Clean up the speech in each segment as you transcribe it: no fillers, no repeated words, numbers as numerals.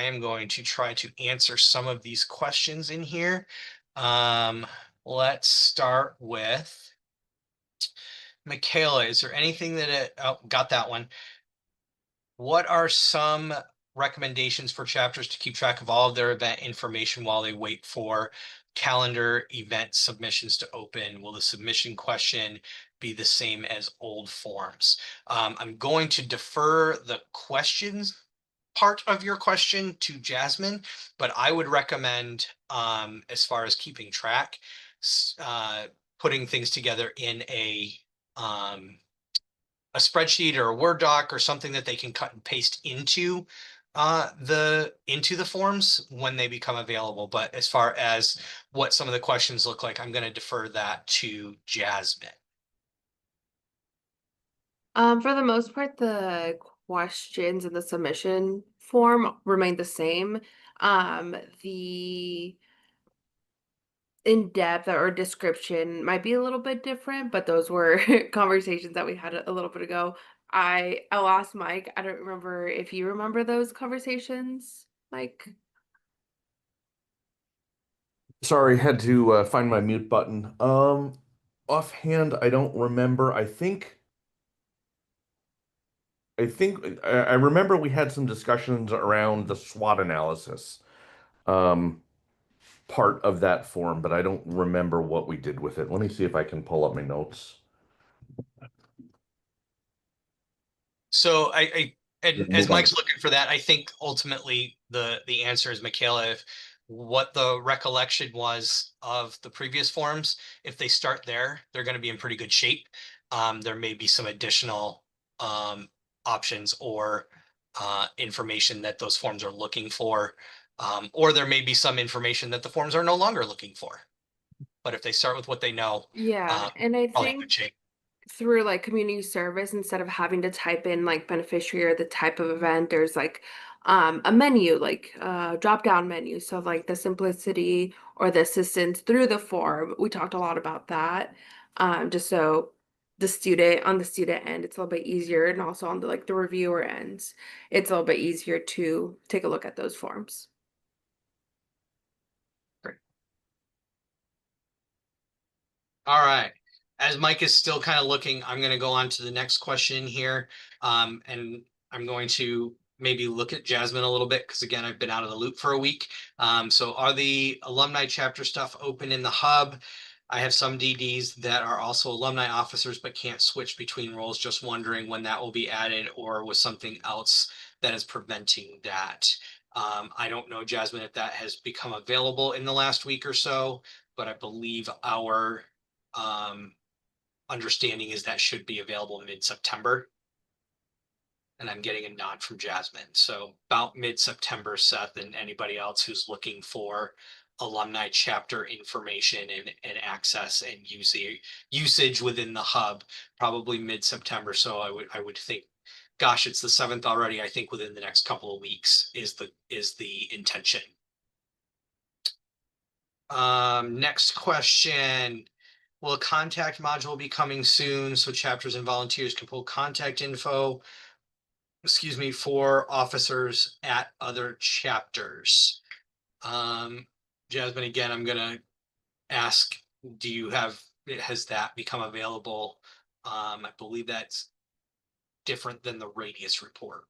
I am going to try to answer some of these questions in here. Um, let's start with Michaela. Is there anything got that one. What are some recommendations for chapters to keep track of all of their event information while they wait for calendar event submissions to open? Will the submission question be the same as old forms? I'm going to defer the questions part of your question to Jasmine, but I would recommend, as far as keeping track, putting things together in um, a spreadsheet or a Word doc or something that they can cut and paste into the forms when they become available. But as far as what some of the questions look like, I'm going to defer that to Jasmine. For the most part, the questions in the submission form remain the same. The in-depth or description might be a little bit different, but those were conversations that we had a little bit ago. I'll ask Mike. I don't remember if you remember those conversations, Mike. Sorry, had to find my mute button. Offhand, I don't remember. I remember we had some discussions around the SWOT analysis, um, part of that form, but I don't remember what we did with it. Let me see if I can pull up my notes. So and as Move on. Mike's looking for that, I think ultimately the answer is, Michaela, if what the recollection was of the previous forms, if they start there, they're going to be in pretty good shape. There may be some additional options or information that those forms are looking for, or there may be some information that the forms are no longer looking for. But if they start with what they know, Yeah, um, and I probably in think good shape. through like community service, instead of having to type in like beneficiary or the type of event, there's like a menu, like drop down menu. So like the simplicity or the assistance through the form, we talked a lot about that. Just so the student on the student end, it's a little bit easier, and also on the like the reviewer ends, it's a little bit easier to take a look at those forms. Great. All right. As Mike is still kind of looking, I'm going to go on to the next question here. And I'm going to maybe look at Jasmine a little bit because, again, I've been out of the loop for a week. So are the alumni chapter stuff open in the hub? I have some DDs that are also alumni officers but can't switch between roles. Just wondering when that will be added or was something else that is preventing that. I don't know, Jasmine, if that has become available in the last week or so, but I believe our um, understanding is that should be available mid-September. And I'm getting a nod from Jasmine. So about mid-September, Seth, and anybody else who's looking for alumni chapter information and access and usage within the hub, probably mid-September. So I would think, gosh, it's the 7th already. I think within the next couple of weeks is the intention. Next question. Will a contact module be coming soon so chapters and volunteers can pull contact info, excuse me, for officers at other chapters? Um, Jasmine, again, I'm gonna ask, has that become available? I believe that's different than the radius report.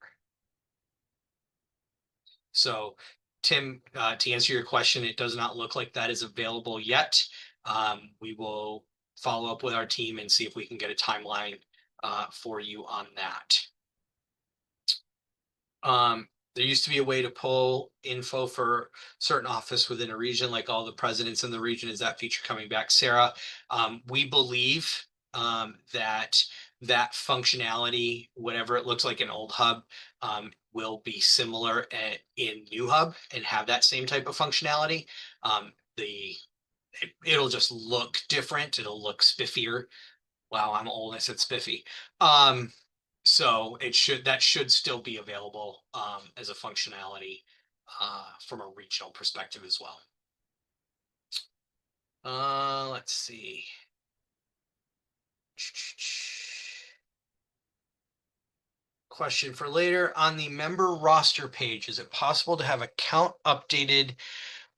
So, Tim, to answer your question, it does not look like that is available yet. We will follow up with our team and see if we can get a timeline for you on that. There used to be a way to pull info for certain office within a region, like all the presidents in the region. Is that feature coming back, Sarah? We believe that that functionality, whatever it looks like in old hub, will be similar in new hub and have that same type of functionality. It'll just look different. It'll look spiffier. Wow, I'm old. I said spiffy. So that should still be available as a functionality from a regional perspective as well. Let's see. question for later. On the member roster page, is it possible to have a count updated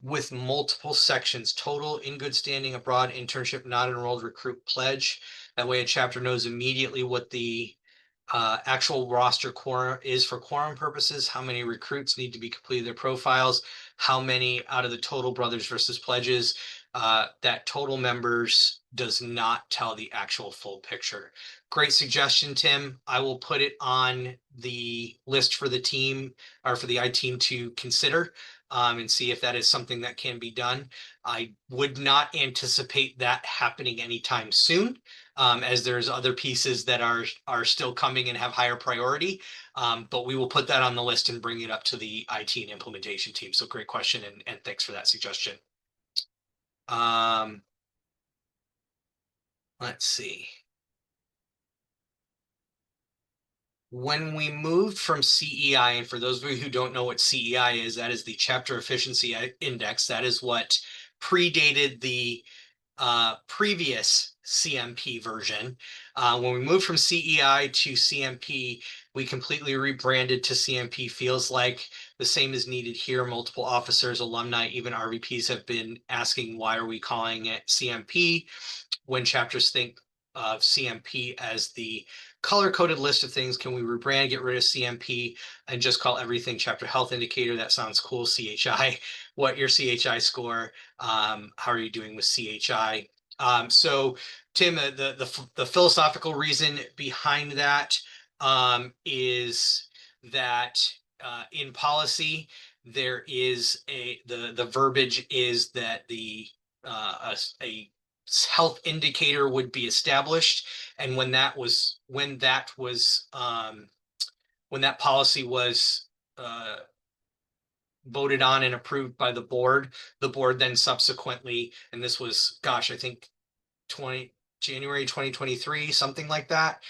with multiple sections: total, in good standing, abroad, internship, not enrolled, recruit, pledge? That way a chapter knows immediately what the actual roster quorum is for quorum purposes, how many recruits need to be completed their profiles, how many out of the total brothers versus pledges. That total members does not tell the actual full picture. Great suggestion, Tim. I will put it on the list for the team or for the I team to consider and see if that is something that can be done. I would not anticipate that happening anytime soon, as there's other pieces that are still coming and have higher priority. But we will put that on the list and bring it up to the IT and implementation team. So great question, and thanks for that suggestion. Let's see. When we moved from CEI, and for those of you who don't know what CEI is, that is the Chapter Efficiency Index. That is what predated the previous CMP version. When we moved from CEI to CMP, we completely rebranded to CMP. Feels like the same is needed here. Multiple officers, alumni, even RVPs have been asking, why are we calling it CMP when chapters think of CMP as the color-coded list of things? Can we rebrand, get rid of CMP, and just call everything chapter health indicator? That sounds cool. CHI, what your CHI score? How are you doing with CHI? So Tim, the philosophical reason behind that is that in policy, there is the verbiage is that a health indicator would be established, and when that policy was voted on and approved by the board then subsequently, and this was, gosh, I think January 2023, something like that.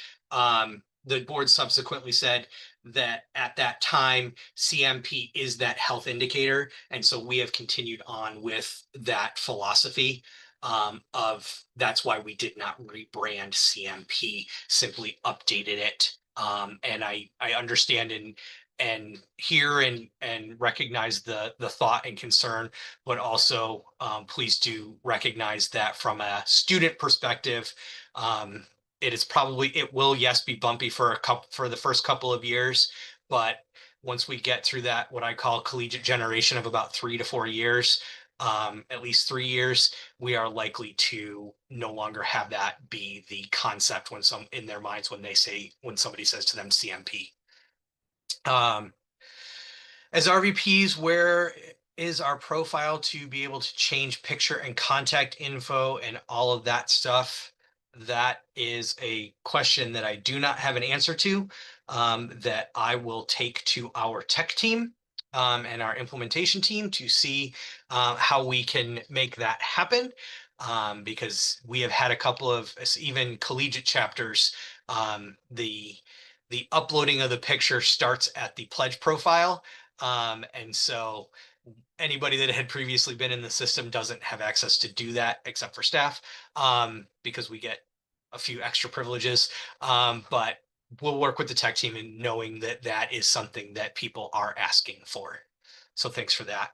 The board subsequently said that at that time, CMP is that health indicator. And so we have continued on with that philosophy of that's why we did not rebrand CMP, simply updated it. And I understand and hear and recognize the thought and concern, but also please do recognize that from a student perspective, it will, yes, be bumpy for the first couple of years, but once we get through that, what I call collegiate generation of about 3 to 4 years, at least 3 years, we are likely to no longer have that be the concept in their minds when somebody says to them CMP. As RVPs, where is our profile to be able to change picture and contact info and all of that stuff? That is a question that I do not have an answer to, that I will take to our tech team and our implementation team to see how we can make that happen. Because we have had a couple of even collegiate chapters, the uploading of the picture starts at the pledge profile. And so anybody that had previously been in the system doesn't have access to do that except for staff, because we get a few extra privileges. But we'll work with the tech team in knowing that that is something that people are asking for. So thanks for that.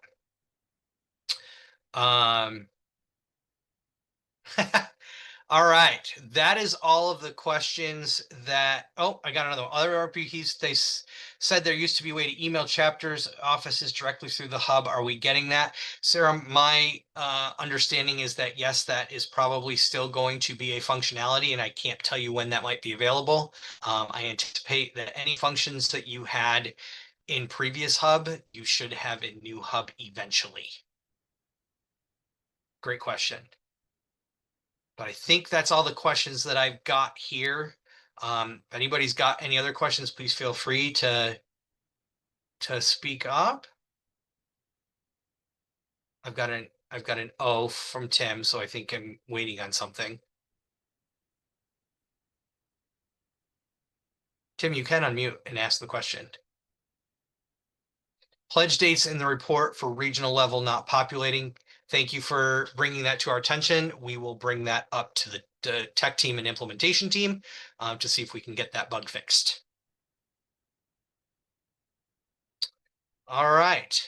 All right, that is all of the questions that, oh, I got another one. Other RPPs, they said there used to be a way to email chapters offices directly through the hub. Are we getting that? Sarah, my understanding is that yes, that is probably still going to be a functionality, and I can't tell you when that might be available. I anticipate that any functions that you had in previous hub, you should have in new hub eventually. Great question. But I think that's all the questions that I've got here. If anybody's got any other questions, please feel free to speak up. I've got an O from Tim, so I think I'm waiting on something. Tim, you can unmute and ask the question. Pledge dates in the report for regional level not populating. Thank you for bringing that to our attention. We will bring that up to the tech team and implementation team to see if we can get that bug fixed. All right.